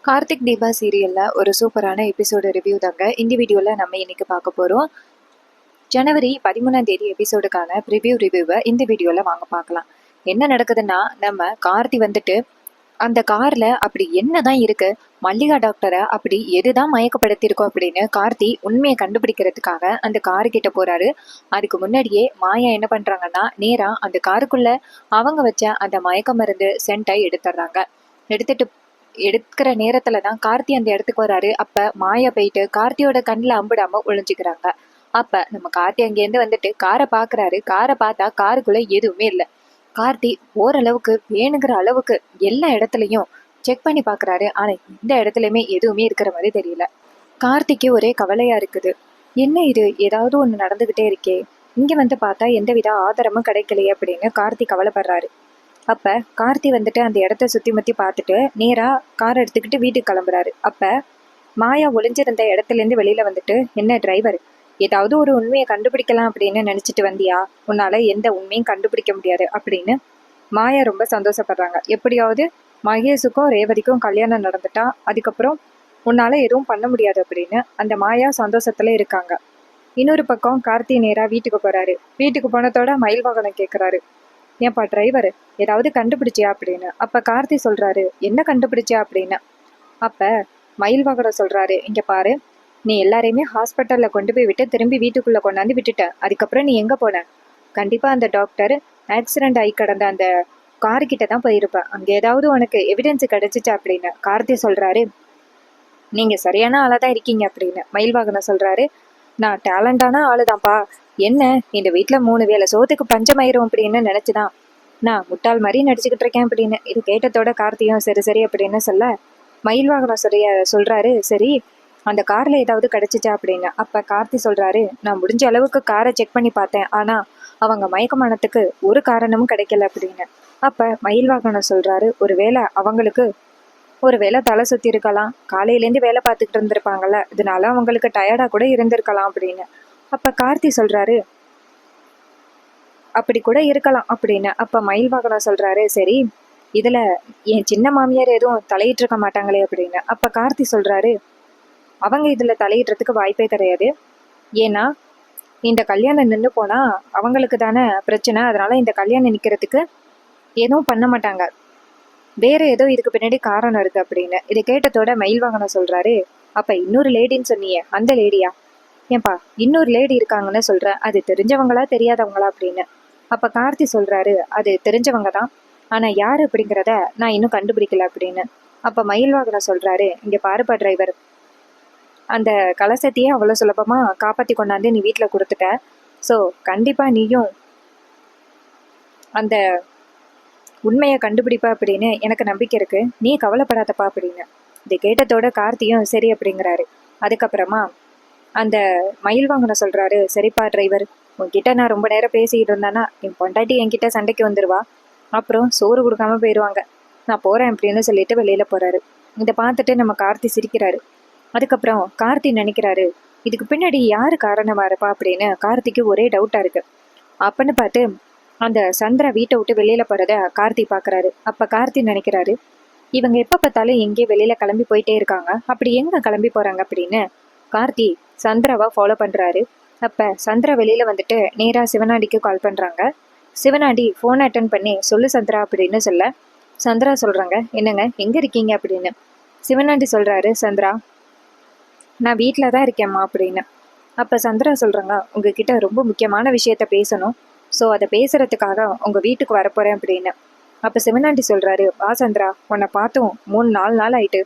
கார்த்திக் தீபா சீரியல்ல ஒரு சூப்பரான எபிசோடு ரிவ்யூ தாங்க இந்த வீடியோல நம்ம இன்னைக்கு பார்க்க போறோம். ஜனவரி 13ஆம் தேதி எபிசோடுக்கான ரிவ்யூவை இந்த வீடியோல வாங்க பார்க்கலாம். என்ன நடக்குதுன்னா, நம்ம கார்த்தி வந்துட்டு அந்த கார்ல அப்படி என்னதான் இருக்கு, மல்லிகா டாக்டரை அப்படி எதுதான் மயக்கப்படுத்திருக்கோம் அப்படின்னு கார்த்தி உண்மையை கண்டுபிடிக்கிறதுக்காக அந்த காரு கிட்ட போறாரு. அதுக்கு முன்னாடியே மாயா என்ன பண்றாங்கன்னா, நேரா அந்த காருக்குள்ள அவங்க வச்ச அந்த மயக்க மருந்து சென்ட்டை எடுத்துடுறாங்க. எடுத்துட்டு எடுக்கிற நேரத்துல தான் கார்த்தி அந்த இடத்துக்கு வராரு. அப்ப மாயா போயிட்டு கார்த்தியோட கண்ணுல அம்பிடாம ஒளிஞ்சுக்கிறாங்க. அப்ப நம்ம கார்த்தி அங்கேருந்து வந்துட்டு காரை பாக்குறாரு. காரை பார்த்தா காருக்குள்ள எதுவுமே இல்லை. கார்த்தி ஓரளவுக்கு வேணுங்கிற அளவுக்கு எல்லா இடத்துலயும் செக் பண்ணி பாக்குறாரு. ஆனா இந்த இடத்துலயுமே எதுவுமே இருக்கிற மாதிரி தெரியல. கார்த்திக்கு ஒரே கவலையா இருக்குது. என்ன இது, ஏதாவது ஒண்ணு நடந்துகிட்டே இருக்கே, இங்க வந்து பார்த்தா எந்தவித ஆதாரமும் கிடைக்கலையே அப்படின்னு கார்த்தி கவலைப்படுறாரு. அப்ப கார்த்தி வந்துட்டு அந்த இடத்த சுத்தி முத்தி பார்த்துட்டு நேரா கார் எடுத்துக்கிட்டு வீட்டுக்கு கிளம்புறாரு. அப்ப மாயா ஒளிஞ்சிருந்த இடத்துல இருந்து வெளியில வந்துட்டு, என்ன டிரைவர், ஏதாவது ஒரு உண்மையை கண்டுபிடிக்கலாம் அப்படின்னு நினைச்சிட்டு வந்தியா? உன்னால எந்த உண்மையும் கண்டுபிடிக்க முடியாது அப்படின்னு மாயா ரொம்ப சந்தோஷப்படுறாங்க. எப்படியாவது மகேஷுக்கும் ரேவதிக்கும் கல்யாணம் நடந்துட்டா அதுக்கப்புறம் உன்னால எதுவும் பண்ண முடியாது அப்படின்னு அந்த மாயா சந்தோஷத்துல இருக்காங்க. இன்னொரு பக்கம் கார்த்தி நேரா வீட்டுக்கு போறாரு. வீட்டுக்கு போனதோட மயில் வாகனம் கேட்கிறாரு, ஏன்பா டிரைவர், ஏதாவது கண்டுபிடிச்சியா அப்படின்னு. அப்ப கார்த்தி சொல்றாரு, என்ன கண்டுபிடிச்சியா அப்படின்னு. அப்ப மயில் வாகனம் சொல்றாரு, இங்க பாரு, நீ எல்லாரையுமே ஹாஸ்பிட்டல்ல கொண்டு போய் விட்டு திரும்பி வீட்டுக்குள்ள கொண்டாந்து விட்டுட்ட. அதுக்கப்புறம் நீ எங்க போன? கண்டிப்பா அந்த டாக்டர் ஆக்சிடென்ட் ஆகி கிடந்த அந்த காரு கிட்ட தான் போயிருப்ப. அங்க ஏதாவது உனக்கு எவிடன்ஸ் கிடைச்சிச்சா அப்படின்னு கார்த்தி சொல்றாரு. நீங்க சரியான ஆளாதான் இருக்கீங்க அப்படின்னு மயில் வாகனம் சொல்றாரு. நான் டேலண்டான ஆளுதான்ப்பா. என்ன, இந்த வீட்டுல 3 வேளை சோத்துக்கு பஞ்சமாயிரும் அப்படின்னு நினைச்சுதான் நான் முட்டாள் மாதிரி நடிச்சுக்கிட்டு இருக்கேன் அப்படின்னு. இது கேட்டதோட கார்த்தியும் சரி சரி அப்படின்னு சொல்ல, மயில் வாகனம் சொல்றாரு, சரி அந்த கார்ல ஏதாவது கிடைச்சிச்சா அப்படின்னு. அப்ப கார்த்தி சொல்றாரு, நான் முடிஞ்ச அளவுக்கு காரை செக் பண்ணி பார்த்தேன், ஆனா அவங்க மயக்கமானத்துக்கு ஒரு காரணமும் கிடைக்கல அப்படின்னு. அப்ப மயில் வாகனம் சொல்றாரு, ஒருவேளை தலை சுத்தி இருக்கலாம், காலையிலேருந்து வேலை பார்த்துக்கிட்டு இருந்திருப்பாங்கல்ல, இதனால அவங்களுக்கு டயர்டா கூட இருந்திருக்கலாம் அப்படின்னு. அப்ப கார்த்தி சொல்றாரு, அப்படி கூட இருக்கலாம் அப்படின்னு. அப்ப மயில் வாகனம் சொல்றாரு, சரி இதுல என் சின்ன மாமியார் எதுவும் தலையிட்டு இருக்க மாட்டாங்களே அப்படின்னு. அப்ப கார்த்தி சொல்றாரு, அவங்க இதுல தலையிடுறதுக்கு வாய்ப்பே கிடையாது. ஏன்னா இந்த கல்யாணம் நின்று போனா அவங்களுக்கு தானே பிரச்சனை, அதனால இந்த கல்யாணம் நிக்கிறதுக்கு எதுவும் பண்ண மாட்டாங்க, வேற ஏதோ இதுக்கு பின்னாடி காரணம் இருக்கு அப்படின்னு. இதை கேட்டதோட மயில் வாகனம் சொல்றாரு, அப்ப இன்னொரு லேடின்னு சொன்னியே, அந்த லேடியா? ஏன்பா இன்னொரு லேடி இருக்காங்கன்னு சொல்ற, அது தெரிஞ்சவங்களா தெரியாதவங்களா அப்படின்னு. அப்ப கார்த்தி சொல்றாரு, அது தெரிஞ்சவங்க தான், ஆனா யாரு அப்படிங்கிறத நான் இன்னும் கண்டுபிடிக்கல அப்படின்னு. அப்ப மயில் வாகனம் சொல்றாரு, இங்க பாருப்பா டிரைவர், அந்த கலசத்தையே அவ்வளவு சுலபமா காப்பாத்தி கொண்டாந்து நீ வீட்டுல கொடுத்துட்ட. ஸோ கண்டிப்பா நீயும் அந்த உண்மையை கண்டுபிடிப்பா அப்படின்னு எனக்கு நம்பிக்கை இருக்கு, நீ கவலைப்படாதப்பா அப்படின்னு. இதை கேட்டதோட கார்த்தியும் சரி அப்படிங்கிறாரு. அதுக்கப்புறமா அந்த மயில் வாங்கன சொல்றாரு, சரிப்பா டிரைவர், உன்கிட்ட நான் ரொம்ப நேரம் பேசிக்கிட்டு இருந்தானா என் பொண்டாட்டி என்கிட்ட சண்டைக்கு வந்துருவா, அப்புறம் சோறு கொடுக்காம போயிடுவாங்க, நான் போறேன் அப்படின்னு சொல்லிட்டு வெளியில போறாரு. இதை பார்த்துட்டு நம்ம கார்த்தி சிரிக்கிறாரு. அதுக்கப்புறம் கார்த்தி நினைக்கிறாரு, இதுக்கு பின்னாடி யாரு காரணமா இருப்பா அப்படின்னு கார்த்திக்கு ஒரே டவுட்டா இருக்கு. அப்பன்னு பார்த்து அந்த சந்திரா வீட்டை விட்டு வெளியில போறத கார்த்தி பாக்குறாரு. அப்ப கார்த்தி நினைக்கிறாரு, இவங்க எப்ப பார்த்தாலும் எங்கே வெளியில கிளம்பி போயிட்டே இருக்காங்க, அப்படி எங்க கிளம்பி போறாங்க அப்படின்னு கார்த்தி சந்திராவை ஃபாலோ பண்றாரு. அப்ப சந்திரா வெளியில வந்துட்டு நேரா சிவனாண்டிக்கு கால் பண்றாங்க. சிவனாண்டி போன் அட்டன் பண்ணி, சொல்லு சந்திரா அப்படின்னு சொல்ல, சந்திரா சொல்றாங்க, என்னங்க எங்க இருக்கீங்க அப்படின்னு. சிவனாண்டி சொல்றாரு, சந்திரா நான் வீட்டில தான் இருக்கேம்மா அப்படின்னு. அப்ப சந்திரா சொல்றாங்க, உங்ககிட்ட ரொம்ப முக்கியமான விஷயத்த பேசணும், ஸோ அதை பேசுறதுக்காக உங்க வீட்டுக்கு வரப்போறேன் அப்படின்னு. அப்ப சிவனாண்டி சொல்றாரு, வா சந்திரா, உன்னை பார்த்தும் 3-4 நாள் ஆயிட்டு,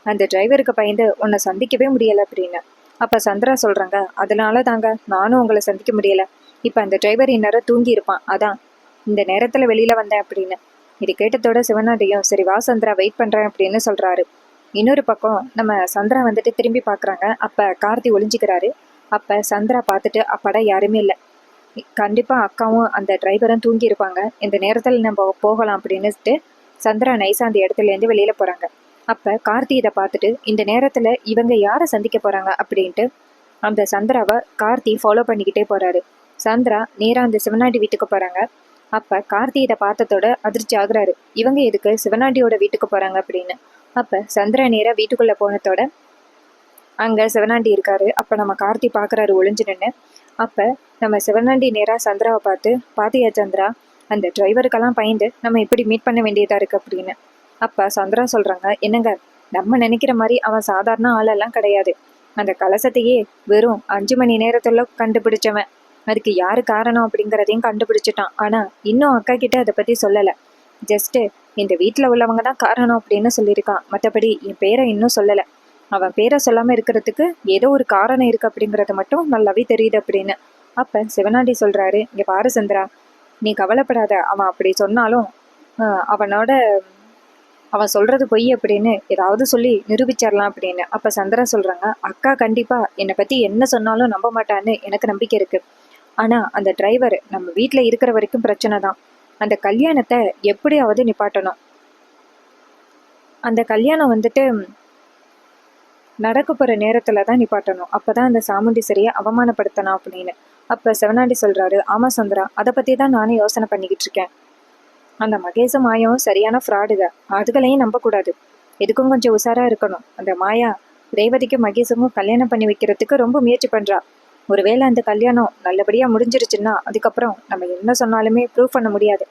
அந்த டிரைவருக்கு பயந்து உன்னை சந்திக்கவே முடியல அப்படின்னு. அப்ப சந்திரா சொல்றாங்க, அதனால தாங்க நானும் உங்களை சந்திக்க முடியல, இப்ப அந்த டிரைவர் இந்நேரம் தூங்கி இருப்பான், அதான் இந்த நேரத்துல வெளியில வந்தேன் அப்படின்னு. இது கேட்டதோட சிவனாண்டியும் சரி வா சந்திரா, வெயிட் பண்றேன் அப்படின்னு சொல்றாரு. இன்னொரு பக்கம் நம்ம சந்திரா வந்துட்டு திரும்பி பாக்குறாங்க. அப்ப கார்த்தி ஒளிஞ்சுக்கிறாரு. அப்ப சந்திரா பார்த்துட்டு, அப்பாடா யாருமே இல்லை, கண்டிப்பா அக்காவும் அந்த டிரைவரும் தூங்கி இருப்பாங்க, இந்த நேரத்துல நம்ம போகலாம் அப்படின்னுட்டு சந்திரா நைஸா அந்த இடத்துல இருந்து வெளியில போறாங்க. அப்ப கார்த்தி இதை பார்த்துட்டு, இந்த நேரத்துல இவங்க யாரை சந்திக்க போறாங்க அப்படின்ட்டு அந்த சந்திராவை கார்த்தி ஃபாலோ பண்ணிக்கிட்டே போறாரு. சந்திரா நேரா அந்த சிவனாண்டி வீட்டுக்கு போறாங்க. அப்ப கார்த்தி இதை பார்த்ததோட அதிர்ச்சி ஆகுறாரு, இவங்க எதுக்கு சிவனாண்டியோட வீட்டுக்கு போறாங்க அப்படின்னு. அப்ப சந்திரா நேரா வீட்டுக்குள்ள போனதோட அங்க சிவனாண்டி இருக்காரு. அப்ப நம்ம கார்த்தி பாக்குறாரு ஒளிஞ்சு நின்று. அப்ப நம்ம சிவனாண்டி நேரா சந்திராவை பார்த்து, பாத்தியா சந்திரா, அந்த டிரைவருக்கெல்லாம் பயந்து நம்ம இப்படி மீட் பண்ண வேண்டியதா இருக்கு அப்படின்னு. அப்ப சந்திரா சொல்றாங்க, என்னங்க, நம்ம நினைக்கிற மாதிரி அவன் சாதாரண ஆளெல்லாம் கிடையாது. அந்த கலசத்தையே வெறும் 5 மணி நேரத்துல கண்டுபிடிச்சவன். அதுக்கு யாரு காரணம் அப்படிங்கிறதையும் கண்டுபிடிச்சிட்டான். ஆனா இன்னும் அக்கா கிட்ட அதை பத்தி சொல்லல. ஜஸ்ட் இந்த வீட்டுல உள்ளவங்க தான் காரணம் அப்படின்னு சொல்லியிருக்கான். மற்றபடி என் பேரை இன்னும் சொல்லல. அவன் பேரை சொல்லாம இருக்கிறதுக்கு ஏதோ ஒரு காரணம் இருக்கு அப்படிங்கறது மட்டும் நல்லாவே தெரியுது அப்படின்னு. அப்ப சிவனாண்டி சொல்றாரு, இங்க பாரு சந்திரா, நீ கவலைப்படாத. அவன் அப்படி சொன்னாலும் அவனோட அவன் சொல்றது பொய் அப்படின்னு ஏதாவது சொல்லி நிரூபிச்சிடலாம் அப்படின்னு. அப்ப சந்திரா சொல்றாங்க, அக்கா கண்டிப்பா என்னை பத்தி என்ன சொன்னாலும் நம்ப மாட்டான்னு எனக்கு நம்பிக்கை இருக்கு. ஆனா அந்த டிரைவர் நம்ம வீட்டுல இருக்கிற வரைக்கும் பிரச்சனை தான். அந்த கல்யாணத்தை எப்படியாவது நிப்பாட்டணும். அந்த கல்யாணம் வந்துட்டு நடக்க போற நேரத்துல தான் நிப்பாட்டணும். அப்பதான் அந்த சாமுண்டீஸ்வரியை அவமானப்படுத்தணும் அப்படின்னு. அப்ப சிவனாண்டி சொல்றாரு, ஆமா சந்திரா, அதை பத்தி தான் நானும் யோசனை பண்ணிக்கிட்டு இருக்கேன். அந்த மகேஷும் மாயாவும் சரியான ஃப்ராடுக. அதுகளையும் நம்பக்கூடாது. எதுக்கும் கொஞ்சம் உஷாரா இருக்கணும். அந்த மாயா ரேவதிக்கும் மகேஷுக்கும் கல்யாணம் பண்ணி வைக்கிறதுக்கு ரொம்ப முயற்சி பண்றா. ஒருவேளை அந்த கல்யாணம் நல்லபடியா முடிஞ்சிருச்சுன்னா அதுக்கப்புறம் நம்ம என்ன சொன்னாலுமே ப்ரூவ் பண்ண முடியாது.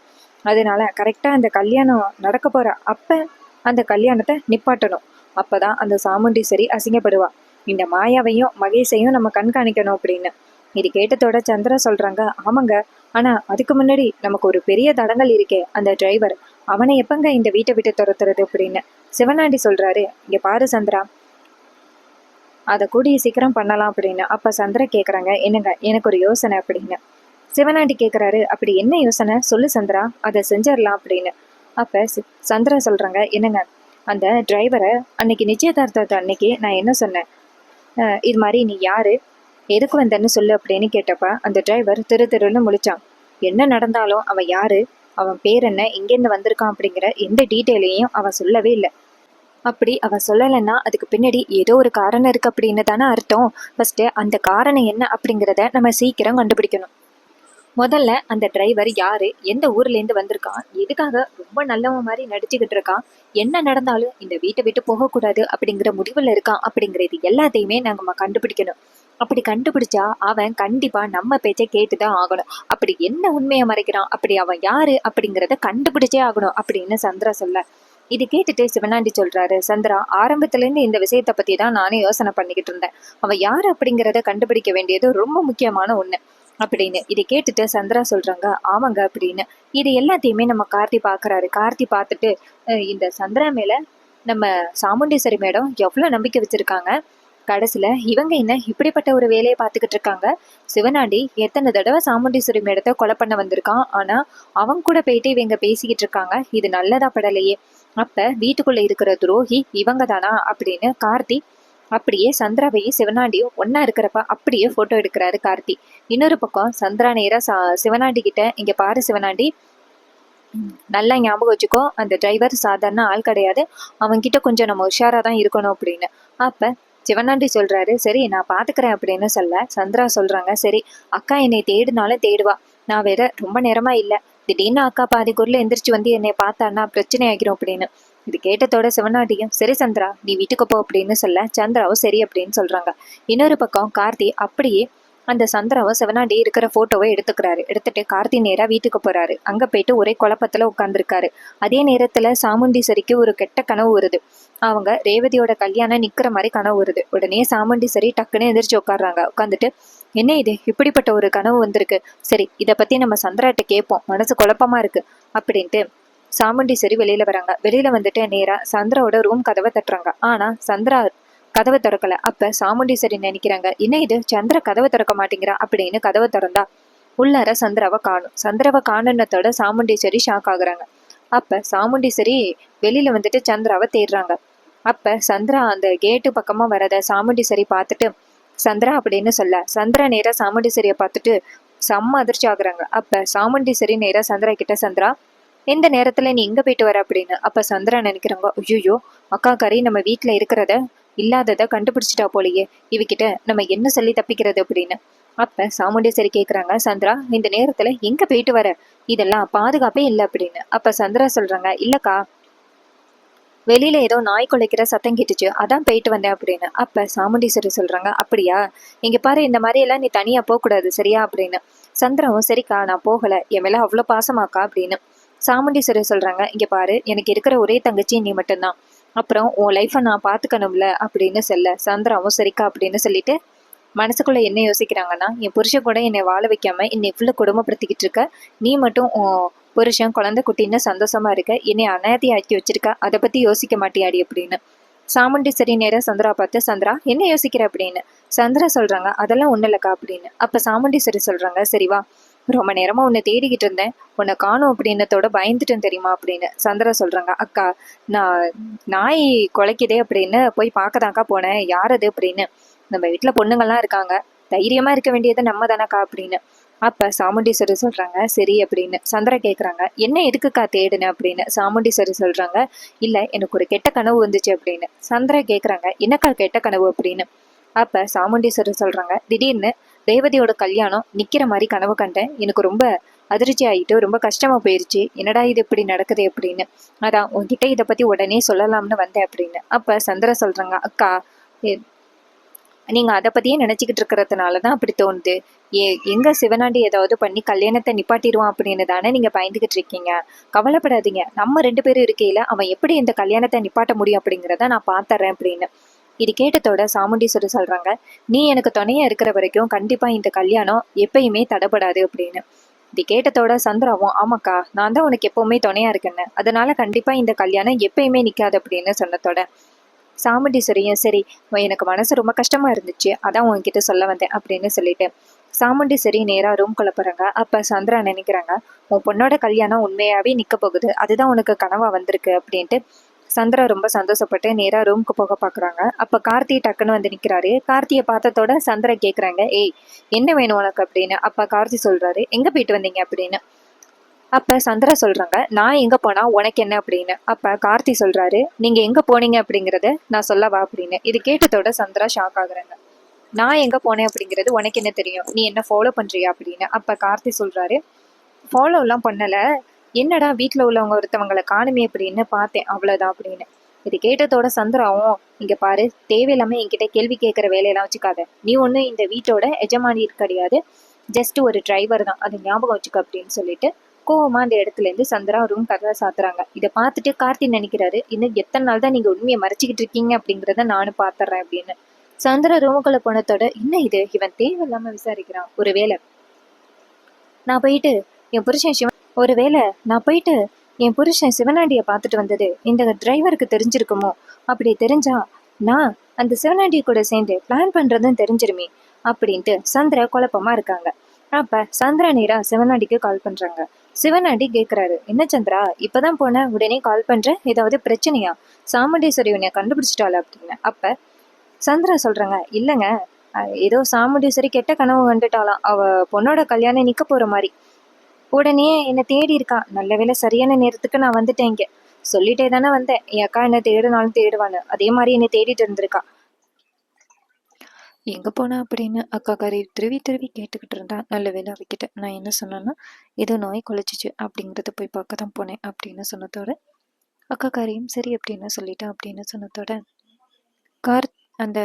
அதனால கரெக்டா அந்த கல்யாணம் நடக்க போற அப்ப அந்த கல்யாணத்தை நிப்பாட்டணும். அப்பதான் அந்த சாமுண்டீஸ்வரி அசிங்கப்படுவா. இந்த மாயாவையும் மகேஷையும் நம்ம கண்காணிக்கணும் அப்படின்னு. இது கேட்டதோட சந்திரா சொல்றாங்க, ஆமாங்க, ஆனா அதுக்கு முன்னாடி நமக்கு ஒரு பெரிய தடங்கல் இருக்கே, அந்த டிரைவர். அவனை எப்பங்க இந்த வீட்டை விட்டு துரத்துறது அப்படின்னு. சிவனாண்டி சொல்றாரு, இங்க பாரு சந்திரா, அதை கூடிய சீக்கிரம் பண்ணலாம் அப்படின்னு. அப்ப சந்திரா கேக்குறாங்க, என்னங்க, எனக்கு ஒரு யோசனை அப்படின்னு. சிவனாண்டி கேக்குறாரு, அப்படி என்ன யோசனை சொல்லு சந்திரா, அதை செஞ்சிடலாம் அப்படின்னு. அப்ப சந்திரா சொல்றாங்க, என்னங்க, அந்த டிரைவரை அன்னைக்கு நிச்சயதார்த்தத்தை அன்னைக்கு நான் என்ன சொன்னேன், இது மாதிரி நீ யாரு, எதுக்கு வந்தன்னு சொல்லு அப்படின்னு கேட்டப்ப அந்த டிரைவர் திருன்னு முழிச்சான். என்ன நடந்தாலும் அவன் யாரு, அவன் பேர் என்ன, எங்கேருந்து வந்திருக்கான் அப்படிங்கிற எந்த டீட்டெயிலையும் அவன் சொல்லவே இல்லை. அப்படி அவன் சொல்லலைன்னா அதுக்கு பின்னாடி ஏதோ ஒரு காரணம் இருக்கு அப்படின்னு தானே அர்த்தம். ஃபர்ஸ்ட் அந்த காரணம் என்ன அப்படிங்கிறத நம்ம சீக்கிரம் கண்டுபிடிக்கணும். முதல்ல அந்த டிரைவர் யாரு, எந்த ஊர்ல இருந்து வந்திருக்கான், எதுக்காக ரொம்ப நல்லவன் மாதிரி நடிச்சுக்கிட்டு இருக்கான், என்ன நடந்தாலும் இந்த வீட்டை விட்டு போகக்கூடாது அப்படிங்கிற முடிவுல இருக்கான் அப்படிங்கிறது எல்லாத்தையுமே நாங்க கண்டுபிடிக்கணும். அப்படி கண்டுபிடிச்சா அவன் கண்டிப்பா நம்ம பேச்சை கேட்டுதான் ஆகணும். அப்படி என்ன உண்மையை மறைக்கிறான், அப்படி அவன் யாரு அப்படிங்கிறத கண்டுபிடிச்சே ஆகணும் அப்படின்னு சந்திரா சொல்ல, இது கேட்டுட்டு சிவனாண்டி சொல்றாரு, சந்திரா, ஆரம்பத்துல இருந்து இந்த விஷயத்த பத்தி தான் நானே யோசனை பண்ணிக்கிட்டு இருந்தேன். அவன் யாரு அப்படிங்கிறத கண்டுபிடிக்க வேண்டியது ரொம்ப முக்கியமான ஒண்ணு அப்படின்னு. இதை கேட்டுட்டு சந்திரா சொல்றாங்க, ஆமாங்க அப்படின்னு. இது எல்லாத்தையுமே நம்ம கார்த்தி பாக்குறாரு. கார்த்தி பார்த்துட்டு, இந்த சந்திரா மேல நம்ம சாமுண்டீஸ்வரி மேடம் எவ்வளவு நம்பிக்கை வச்சிருக்காங்க, கடைசியில இவங்க என்ன இப்படிப்பட்ட ஒரு வேலையை பார்த்துக்கிட்டு இருக்காங்க. சிவனாண்டி எத்தனை தடவை சாமுண்டீஸ்வரி மேடத்தை கொலை பண்ண வந்திருக்கான், ஆனா அவங்க கூட போயிட்டு இவங்க பேசிக்கிட்டு இருக்காங்க. இது நல்லதா படலையே. அப்ப வீட்டுக்குள்ள இருக்கிற துரோகி இவங்க தானா அப்படின்னு கார்த்தி அப்படியே சந்திராவையும் சிவனாண்டியும் ஒன்னா இருக்கிறப்ப அப்படியே போட்டோ எடுக்கிறாரு கார்த்தி. இன்னொரு பக்கம் சந்திரா நேரா சிவனாண்டி கிட்ட, இங்க பாரு சிவனாண்டி, நல்லா ஞாபகம் வச்சுக்கோ, அந்த டிரைவர் சாதாரண ஆள் கிடையாது, அவன்கிட்ட கொஞ்சம் நம்ம உஷாரா தான் இருக்கணும் அப்படின்னு. அப்ப சிவனாண்டி சொல்றாரு, சரி நான் பாத்துக்கிறேன் அப்படின்னு சொல்ல, சந்திரா சொல்றாங்க, சரி அக்கா என்னை தேடினாலும் தேடுவா, நான் வேற ரொம்ப நேரமா இல்ல, திடீர்னு அக்கா பாதி குரல எந்திரிச்சு வந்து என்னை பார்த்தான்னா பிரச்சனை ஆகிரும் அப்படின்னு. இது கேட்டதோட சிவனாண்டியும், சரி சந்திரா நீ வீட்டுக்கு போ அப்படின்னு சொல்ல, சந்திராவும் சரி அப்படின்னு சொல்றாங்க. இன்னொரு பக்கம் கார்த்தி அப்படியே அந்த சந்திராவை சிவனாண்டி இருக்கிற போட்டோவை எடுத்துக்கிறாரு. எடுத்துட்டு கார்த்தி நேரா வீட்டுக்கு போறாரு. அங்க போயிட்டு ஒரே குழப்பத்துல உட்கார்ந்துருக்காரு. அதே நேரத்துல சாமுண்டீஸ்வரிக்கு ஒரு கெட்ட கனவு வருது. அவங்க ரேவதியோட கல்யாணம் நிக்கிற மாதிரி கனவு வருது. உடனே சாமுண்டீஸ்வரி டக்குன்னு எந்திரிச்சு உட்காடுறாங்க. உட்காந்துட்டு, என்ன இது, இப்படிப்பட்ட ஒரு கனவு வந்திருக்கு, சரி இதை பத்தி நம்ம சந்திராட்ட கேட்போம், மனசு குழப்பமா இருக்கு அப்படின்ட்டு சாமுண்டீஸ்வரி வெளியில வராங்க. வெளியில வந்துட்டு நேரா சந்திராவோட ரூம் கதவை தட்டுறாங்க. ஆனா சந்திரா கதவை திறக்கல. அப்ப சாமுண்டீஸ்வரி நினைக்கிறாங்க, என்ன இது, சந்திர கதவை திறக்க மாட்டேங்கிறா அப்படின்னு கதவை திறந்தா உள்ளார சந்திராவை காணும். சந்திராவை காணுனத்தோட சாமுண்டீஸ்வரி ஷாக் ஆகுறாங்க. அப்ப சாமுண்டீஸ்வரி வெளியில வந்துட்டு சந்திராவை தேடுறாங்க. அப்ப சந்திரா அந்த கேட்டு பக்கமா வரத சாமுண்டீஸ்வரி பார்த்துட்டு, சந்திரா அப்படின்னு சொல்ல, சந்திரா நேரா சாமுண்டீஸ்வரியை பார்த்துட்டு செம்ம அதிர்ச்சி ஆகுறாங்க. அப்ப சாமுண்டீஸ்வரி நேரா சந்திரா கிட்ட, சந்திரா எந்த நேரத்துல நீ எங்க போயிட்டு வர அப்படின்னு. அப்ப சந்திரா நினைக்கிறாங்க, ஐயோ அக்கா கறி நம்ம வீட்டுல இருக்கிறத இல்லாததை கண்டுபிடிச்சிட்டா போலயே, இவகிட்ட நம்ம என்ன சொல்லி தப்பிக்கிறது அப்படின்னு. அப்ப சாமுண்டேஸ்வரி கேக்குறாங்க, சந்திரா இந்த நேரத்துல எங்க போயிட்டு வர, இதெல்லாம் பாதுகாப்பே இல்லை அப்படின்னு. அப்ப சந்திரா சொல்றாங்க, இல்லக்கா வெளியில ஏதோ நாய் குலைக்கிற சத்தம் கேட்டுச்சு, அதான் போயிட்டு வந்தேன் அப்படின்னு. அப்ப சாமுண்டீஸ்வரி சொல்றாங்க, அப்படியா, இங்க பாரு இந்த மாதிரி எல்லாம் நீ தனியா போக கூடாது சரியா அப்படின்னு. சந்திராவும் சரிக்கா நான் போகல, என் மேல அவ்வளவு பாசமாக்கா அப்படின்னு. சாமுண்டீஸ்வரி சொல்றாங்க, இங்க பாரு எனக்கு இருக்கிற ஒரே தங்கச்சி நீ மட்டும்தான், அப்புறம் உன் லைஃபை நான் பாத்துக்கணும்ல அப்படின்னு சொல்ல சந்திராவும் சரிக்கா அப்படின்னு சொல்லிட்டு மனசுக்குள்ள என்ன யோசிக்கிறாங்கன்னா, என் புருஷன் கூட என்னை வாழ வைக்காம என்னை இவ்வளவு கொடுமைப்படுத்திக்கிட்டு இருக்க, நீ மட்டும் உன் புருஷன் குழந்தை குட்டின்னு சந்தோஷமா இருக்க, என்னை அனாதையாக்கி வச்சிருக்க, அதை பத்தி யோசிக்க மாட்டியாடி அப்படின்னு. சாமுண்டீஸ்வரி நேரா சந்திரா பார்த்து, சந்திரா என்ன யோசிக்கிற அப்படின்னு. சந்திரா சொல்றாங்க, அதெல்லாம் ஒண்ணு இல்லக்கா அப்படின்னு. அப்ப சாமுண்டீஸ்வரி சொல்றாங்க, சரிவா, ரொம்ப நேரமா உன்னை தேடிக்கிட்டு இருந்தேன், உன்னை காணும் அப்படின்னதோட பயந்துட்டேன் தெரியுமா அப்படின்னு. சந்திரா சொல்றாங்க, அக்கா நான் நாய் குலைக்குதே அப்படின்னு போய் பார்க்கதாக்கா போனேன், யார் அது அப்படின்னு. நம்ம வீட்டுல பொண்ணுங்கள்லாம் இருக்காங்க, தைரியமா இருக்க வேண்டியது நம்ம தானக்கா அப்படின்னு. அப்ப சாமுண்டீஸ்வரி சொல்றாங்க, சரி அப்படின்னு. சந்திரா கேக்குறாங்க, என்ன எதுக்குக்கா தேடுன அப்படின்னு. சாமுண்டீஸ்வரி சொல்றாங்க, இல்ல எனக்கு ஒரு கெட்ட கனவு வந்துச்சு அப்படின்னு. சந்திரா கேக்குறாங்க, என்னக்கா கெட்ட கனவு அப்படின்னு. அப்ப சாமுண்டீஸ்வரி சொல்றாங்க, திடீர்னு ரேவதியோட கல்யாணம் நிக்கிற மாதிரி கனவு கண்டேன், எனக்கு ரொம்ப அதிர்ச்சி ஆயிட்டு ரொம்ப கஷ்டமா போயிருச்சு, என்னடா இது இப்படி நடக்குது அப்படின்னு. அதான் உன்கிட்ட இதை பத்தி உடனே சொல்லலாம்னு வந்தேன் அப்படின்னு. அப்ப சந்திரா சொல்றாங்க, அக்கா நீங்க அதை பத்தியே நினைச்சுக்கிட்டு இருக்கிறதுனாலதான் அப்படி தோணுது. எங்க சிவனாண்டி ஏதாவது பண்ணி கல்யாணத்தை நிப்பாட்டிடுவான் அப்படின்னு தானே நீங்க பயந்துகிட்டு இருக்கீங்க. கவலைப்படாதீங்க, நம்ம 2 பேரும் இருக்கையில அவன் எப்படி இந்த கல்யாணத்தை நிப்பாட்ட முடியும் அப்படிங்கிறத நான் பாத்துறேன் அப்படின்னு. இது கேட்டதோட சாமுண்டீஸ்வரி சொல்றாங்க, நீ எனக்கு துணையா இருக்கிற வரைக்கும் கண்டிப்பா இந்த கல்யாணம் எப்பயுமே தடைபடாது அப்படின்னு. இது கேட்டதோட சந்திராவும், ஆமாக்கா நான் தான் உனக்கு எப்பவுமே துணையா இருக்கேன்னு, அதனால கண்டிப்பா இந்த கல்யாணம் எப்பயுமே நிக்காது அப்படின்னு சொன்னதோட சாமுண்டீஸ்வரியும், சரி எனக்கு மனசு ரொம்ப கஷ்டமா இருந்துச்சு, அதான் உன்கிட்ட சொல்ல வந்தேன் அப்படின்னு சொல்லிட்டு சாமுண்டீஸ்வரி நேரா ரூம்குள்ள போறாங்க. அப்ப சந்திரா நினைக்கிறாங்க, உன் பொண்ணோட கல்யாணம் உண்மையாவே நிக்க போகுது, அதுதான் உனக்கு கனவா வந்திருக்கு அப்படின்ட்டு. சந்திரா ரொம்ப சந்தோஷப்பட்டு நேரா ரூமுக்கு போக பாக்குறாங்க. அப்ப கார்த்தி டக்குன்னு வந்து நிக்கிறாரு. கார்த்தியை பார்த்ததோட சந்திரா கேக்குறாங்க, ஏய் என்ன வேணும் உனக்கு அப்படின்னு. அப்ப கார்த்தி சொல்றாரு, எங்க போயிட்டு வந்தீங்க அப்படின்னு. அப்ப சந்திரா சொல்றாங்க, நான் எங்க போனா உனக்கு என்ன அப்படின்னு. அப்ப கார்த்தி சொல்றாரு, நீங்க எங்க போனீங்க அப்படிங்கறத நான் சொல்லவா அப்படின்னு. இது கேட்டதோட சந்திரா ஷாக் ஆகுறாங்க. நான் எங்க போனேன் அப்படிங்கிறது உனக்கு என்ன தெரியும், நீ என்ன ஃபாலோ பண்றியா அப்படின்னு. அப்ப கார்த்தி சொல்றாரு, ஃபாலோ எல்லாம் பண்ணல, என்னடா வீட்டுல உள்ளவங்க ஒருத்தவங்களை காணுமே அப்படின்னு பார்த்தேன், அவ்வளவுதான் அப்படின்னு. இது கேட்டதோட சந்திராவும், இங்க பாரு தேவையில்லாம என்கிட்ட கேள்வி கேட்கிற வேலையெல்லாம் வச்சுக்காத, நீ ஒண்ணு இந்த வீட்டோட எஜமானி கிடையாது, ஜஸ்ட் ஒரு டிரைவர் தான், அது ஞாபகம் வச்சுக்க அப்படின்னு சொல்லிட்டு கோவமா அந்த இடத்துல இருந்து சந்திரா ரூம் கதவை சாத்துறாங்க. இதை பார்த்துட்டு கார்த்தி நினைக்கிறாரு, இன்னும் எத்தனை நாள் தான் நீங்க உண்மையை மறைச்சிக்கிட்டு இருக்கீங்க அப்படிங்கிறத நானும் பாத்துறேன் அப்படின்னு. சந்திரா ரூமுக்குள்ள போனதோட, இன்னும் இது இவன் தேவையில்லாம விசாரிக்கிறான், நான் போயிட்டு என் புருஷன் சிவன் ஒருவேளை நான் போயிட்டு என் புருஷன் சிவனாண்டியை பார்த்துட்டு வந்தது இந்த டிரைவருக்கு தெரிஞ்சிருக்குமோ, அப்படி தெரிஞ்சா நான் அந்த சிவனாண்டிய கூட சேர்ந்து பிளான் பண்றதுன்னு தெரிஞ்சிருமே அப்படின்ட்டு சந்திரா குழப்பமா இருக்காங்க. அப்ப சந்திரா நேரா சிவனாண்டிக்கு கால் பண்றாங்க. சிவனாண்டி கேக்குறாரு, என்ன சந்திரா இப்பதான் போன உடனே கால் பண்ற, ஏதாவது பிரச்சனையா, சாமுண்டீஸ்வரி உன்னை கண்டுபிடிச்சிட்டாள் அப்படின்னு. அப்ப சந்திரா சொல்றாங்க, இல்லைங்க, ஏதோ சாமுண்டீஸ்வரி கெட்ட கனவு வந்துட்டாலாம், அவ பொண்ணோட கல்யாணம் நிக்க போற மாதிரி, உடனே என்னை தேடி இருக்கா, நல்ல வேளை சரியான நேரத்துக்கு நான் வந்துட்டேன், இங்க சொல்லிட்டே தானே வந்தேன் என் அக்கா என்ன தேடுனாலும் தேடுவான்னு, அதே மாதிரி என்னை தேடிட்டு இருந்திருக்கா. எங்க போனா அப்படின்னு அக்கா கறி திருவி திருவி கேட்டுக்கிட்டு இருந்தா. நல்ல வேலை அவகிட்ட நான் என்ன சொன்னேன்னா, ஏதோ நோய் குலைச்சிச்சு அப்படிங்கறத போய் பார்க்க தான் போனேன் அப்படின்னு சொன்னதோட அக்கா காரியும் சரி அப்படின்னு சொல்லிட்டேன் அப்படின்னு சொன்னதோட கார் அந்த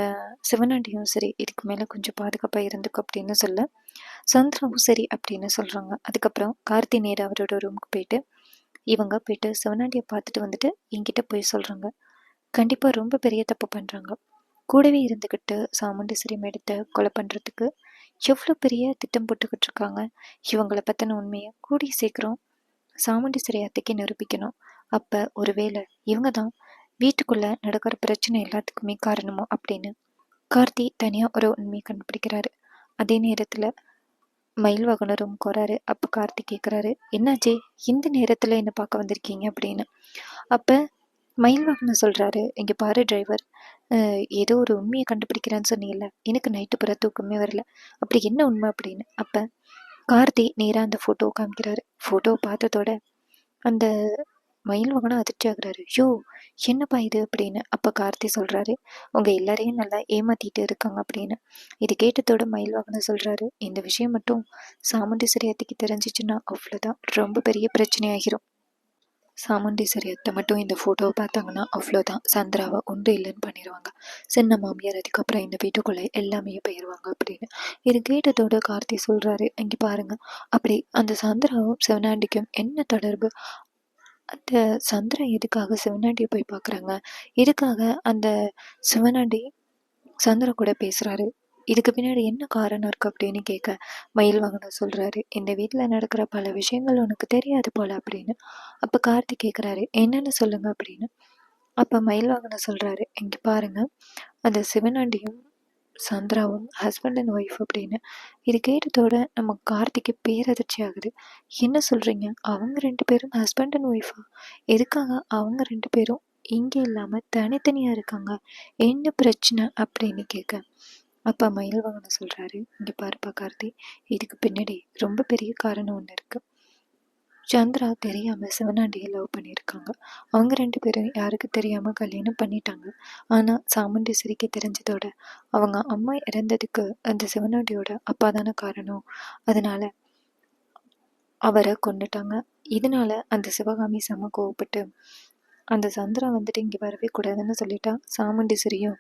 சிவனாண்டியும் சரி இதுக்கு மேல கொஞ்சம் பாதுகாப்பா இருந்துக்கும் அப்படின்னு சொல்ல சந்திராவும் சரி அப்படின்னு சொல்றாங்க. அதுக்கப்புறம் கார்த்தி நேரா அவரோட ரூமுக்கு போயிட்டு இவங்க போயிட்டு சிவனாண்டியை பார்த்துட்டு வந்துட்டு என்கிட்ட போய் சொல்றாங்க, கண்டிப்பா ரொம்ப பெரிய தப்பு பண்றாங்க, கூடவே இருந்துக்கிட்டு சாமுண்டீஸ்வரி மேடத்தை கொலை பண்றதுக்கு எவ்வளோ பெரிய திட்டம் போட்டுக்கிட்டு இருக்காங்க. இவங்களை பத்தின உண்மையை கூடிய சீக்கிரம் சாமுண்டீஸ்வரி அத்தைக்கு நிரூபிக்கணும். அப்ப ஒருவேளை இவங்க தான் வீட்டுக்குள்ள நடக்கிற பிரச்சனை எல்லாத்துக்குமே காரணமோ அப்படின்னு கார்த்தி தனியா ஒரு உண்மையை கண்டுபிடிக்கிறாரு. அதே நேரத்துல மயில் வாகனரும் போறாரு. அப்ப கார்த்தி கேக்குறாரு, என்னாச்சு இந்த நேரத்துல என்ன பார்க்க வந்திருக்கீங்க அப்படின்னு. அப்ப மயில் வாகனம் சொல்றாரு, இங்க பாரு டிரைவர், ஏதோ ஒரு உண்மையை கண்டுபிடிக்கிறேன்னு சொன்னீங்கல்ல, எனக்கு நைட்டு பூரா தூக்கமே வரல, அப்படி என்ன உண்மை அப்படின்னு. அப்ப கார்த்தி நேரா அந்த போட்டோ காமிக்கிறாரு. போட்டோ பார்த்ததோட அந்த மயில் வாகனம் அதிர்ச்சி ஆகுறாரு, யோ என்னப்பா இது அப்படின்னு. அப்ப கார்த்தி சொல்றாரு, உங்க எல்லாரையும் நல்லா ஏமாத்திட்டு இருக்காங்க அப்படின்னு. இது கேட்டதோட மயில் வாகனம் சொல்றாரு, இந்த விஷயம் மட்டும் சாமுண்டீஸ்வரி அத்தைக்கு தெரிஞ்சிச்சுன்னா அவ்வளவுதான், ரொம்ப பெரிய பிரச்சனை ஆகிரும். சாமுண்டீஸ்வரி அத்தை மட்டும் இந்த ஃபோட்டோவை பார்த்தாங்கன்னா அவ்வளோதான், சந்திராவை உண்டு இல்லைன்னு பண்ணிடுவாங்க. சின்ன மாமியார் அதுக்கப்புறம் இந்த வீட்டுக்குள்ளே எல்லாமே போயிடுவாங்க அப்படின்னு. இது கேட்டதோட கார்த்தி சொல்கிறாரு, இங்கே பாருங்க, அப்படி அந்த சந்திராவும் சிவனாண்டிக்கும் என்ன தொடர்பு? அந்த சந்திரா எதுக்காக சிவனாண்டியை போய் பார்க்குறாங்க? எதுக்காக அந்த சிவனாண்டி சந்திரா கூட பேசுகிறாரு? இதுக்கு பின்னாடி என்ன காரணம் இருக்குது அப்படின்னு கேட்க மயில் வாகனம் சொல்கிறாரு, இந்த வீட்டில் நடக்கிற பல விஷயங்கள் உனக்கு தெரியாது போல அப்படின்னு. அப்போ கார்த்திக் கேட்குறாரு, என்னன்னு சொல்லுங்க அப்படின்னு. அப்போ மயில் வாகனம் சொல்கிறாரு, இங்கே பாருங்க, அந்த சிவனாண்டியும் சந்திராவும் ஹஸ்பண்ட் அண்ட் ஒய்ஃப் அப்படின்னு. இது கேட்டதோட நம்ம கார்த்திக்கு பேரதிர்ச்சி ஆகுது. என்ன சொல்கிறீங்க, அவங்க 2 பேரும் ஹஸ்பண்ட் அண்ட் ஒய்ஃபா? எதுக்காக அவங்க 2 பேரும் இங்கே இல்லாமல் தனித்தனியாக இருக்காங்க? என்ன பிரச்சனை அப்படின்னு கேட்க அப்பா மயில் வாகனம் சொல்கிறாரு, இங்கே பாருப்பா கார்த்தி, இதுக்கு பின்னாடி ரொம்ப பெரிய காரணம் ஒன்று இருக்குது. சந்திரா தெரியாமல் சிவனாண்டியை லவ் பண்ணியிருக்காங்க. அவங்க 2 பேரும் யாருக்கு தெரியாமல் கல்யாணம் பண்ணிட்டாங்க. ஆனால் சாமுண்டீஸ்வரிக்கு தெரிஞ்சதோட அவங்க அம்மா இறந்ததுக்கு அந்த சிவனாண்டியோட அப்பா தானே காரணம். அதனால அவரை கொண்டுட்டாங்க. இதனால அந்த சிவகாமி செம கோவப்பட்டு அந்த சந்திரா வந்துட்டு இங்கே வரவே கூடாதுன்னு சொல்லிட்டா. சாமுண்டீஸ்வரியும்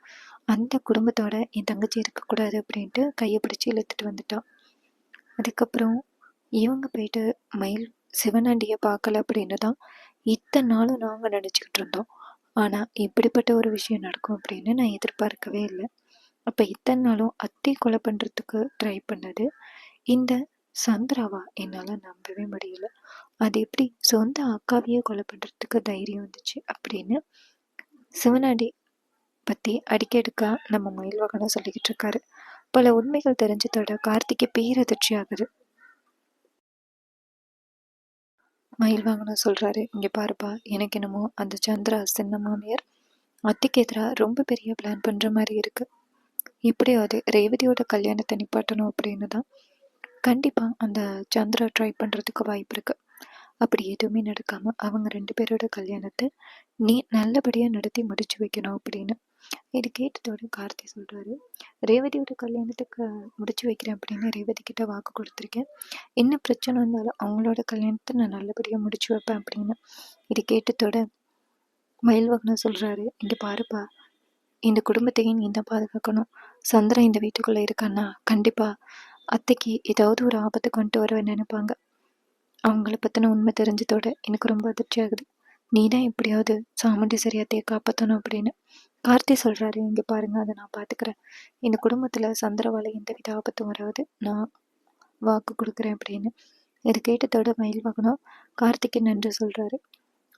அந்த குடும்பத்தோட என் தங்கச்சி இருக்கக்கூடாது அப்படின்ட்டு கையை பிடிச்சி இழுத்துட்டு வந்துட்டான். அதுக்கப்புறம் இவங்க போயிட்டு மயில் சிவனாண்டியை பார்க்கல அப்படின்னு தான் இத்தனை நாளும் நாங்கள் நினச்சிக்கிட்டு இருந்தோம். ஆனால் இப்படிப்பட்ட ஒரு விஷயம் நடக்கும் அப்படின்னு நான் எதிர்பார்க்கவே இல்லை. அப்போ இத்தனை நாளும் அத்தை கொலை பண்ணுறதுக்கு ட்ரை பண்ணது இந்த சந்திராவா? என்னால் நம்பவே முடியல. அது எப்படி சொந்த அக்காவையே கொலை பண்ணுறதுக்கு தைரியம் வந்துச்சு அப்படின்னு சிவனாண்டி பற்றி அடிக்கடிக்கா நம்ம மயில் வாகனம் சொல்லிக்கிட்டு இருக்காரு. பல உண்மைகள் தெரிஞ்சதோட கார்த்திக்கு பேரதிர்ச்சி ஆகுது. மயில் வாகனம் சொல்கிறாரு, இங்கே பாருப்பா, எனக்கு என்னமோ அந்த சந்திரா சின்ன மாமியார் அத்திக்கு எதிராக ரொம்ப பெரிய பிளான் பண்ணுற மாதிரி இருக்குது. எப்படியாவது ரேவதியோட கல்யாணத்தை நிப்பாட்டணும் அப்படின்னு தான் கண்டிப்பாக அந்த சந்திரா ட்ரை பண்ணுறதுக்கு வாய்ப்பு இருக்குது. அப்படி எதுவுமே நடக்காமல் அவங்க 2 பேரோட கல்யாணத்தை நீ நல்லபடியாக நடத்தி முடிச்சு வைக்கணும் அப்படின்னு. இது கேட்டதோட கார்த்தி சொல்கிறாரு, ரேவதியோட கல்யாணத்துக்கு முடிச்சு வைக்கிறேன் அப்படின்னு ரேவதி கிட்ட வாக்கு கொடுத்துருக்கேன். என்ன பிரச்சனை இருந்தாலும் அவங்களோட கல்யாணத்தை நான் நல்லபடியாக முடிச்சு வைப்பேன் அப்படின்னு. இது கேட்டதோட மயில் வாகனம் சொல்கிறாரு, இங்கே பாருப்பா, இந்த குடும்பத்தையும் நீ தான் பாதுகாக்கணும். சந்திரன் இந்த வீட்டுக்குள்ளே இருக்கான்னா கண்டிப்பாக அத்தைக்கு ஏதாவது ஒரு ஆபத்து கொண்டு வர நினைப்பாங்க. அவங்கள பற்றின உண்மை தெரிஞ்சதோட எனக்கு ரொம்ப அதிர்ச்சி ஆகுது. நீ தான் எப்படியாவது சாமுண்டீஸ்வரி அத்தையை காப்பாற்றணும் அப்படின்னு. கார்த்தி சொல்கிறாரு, இங்கே பாருங்க, அதை நான் பார்த்துக்கிறேன். இந்த குடும்பத்தில் சந்திரவால எந்தவித ஆபத்தும் வராது, நான் வாக்கு கொடுக்குறேன் அப்படின்னு. இது கேட்டதோட மயில் வாகனம் கார்த்திக்கு நன்றி சொல்கிறாரு.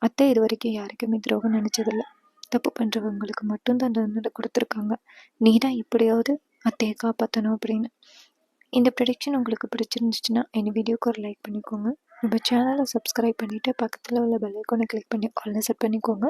அத்தை இது வரைக்கும் யாருக்குமே துரோகம் நினச்சதில்லை. தப்பு பண்ணுறவங்களுக்கு மட்டும்தான் தண்டனை கொடுத்துருக்காங்க. நீ தான் எப்படியாவது அத்தையை காப்பாற்றணும் அப்படின்னு. இந்த ப்ரெடிக்ஷன் உங்களுக்கு பிடிச்சிருந்துச்சுன்னா இந்த வீடியோக்கு ஒரு லைக் பண்ணிக்கோங்க. நம்ம சேனலை சப்ஸ்கிரைப் பண்ணிவிட்டு பக்கத்தில் உள்ள பெல் ஐக்கானை கிளிக் பண்ணி ஆல்ல செட் பண்ணிக்கோங்க.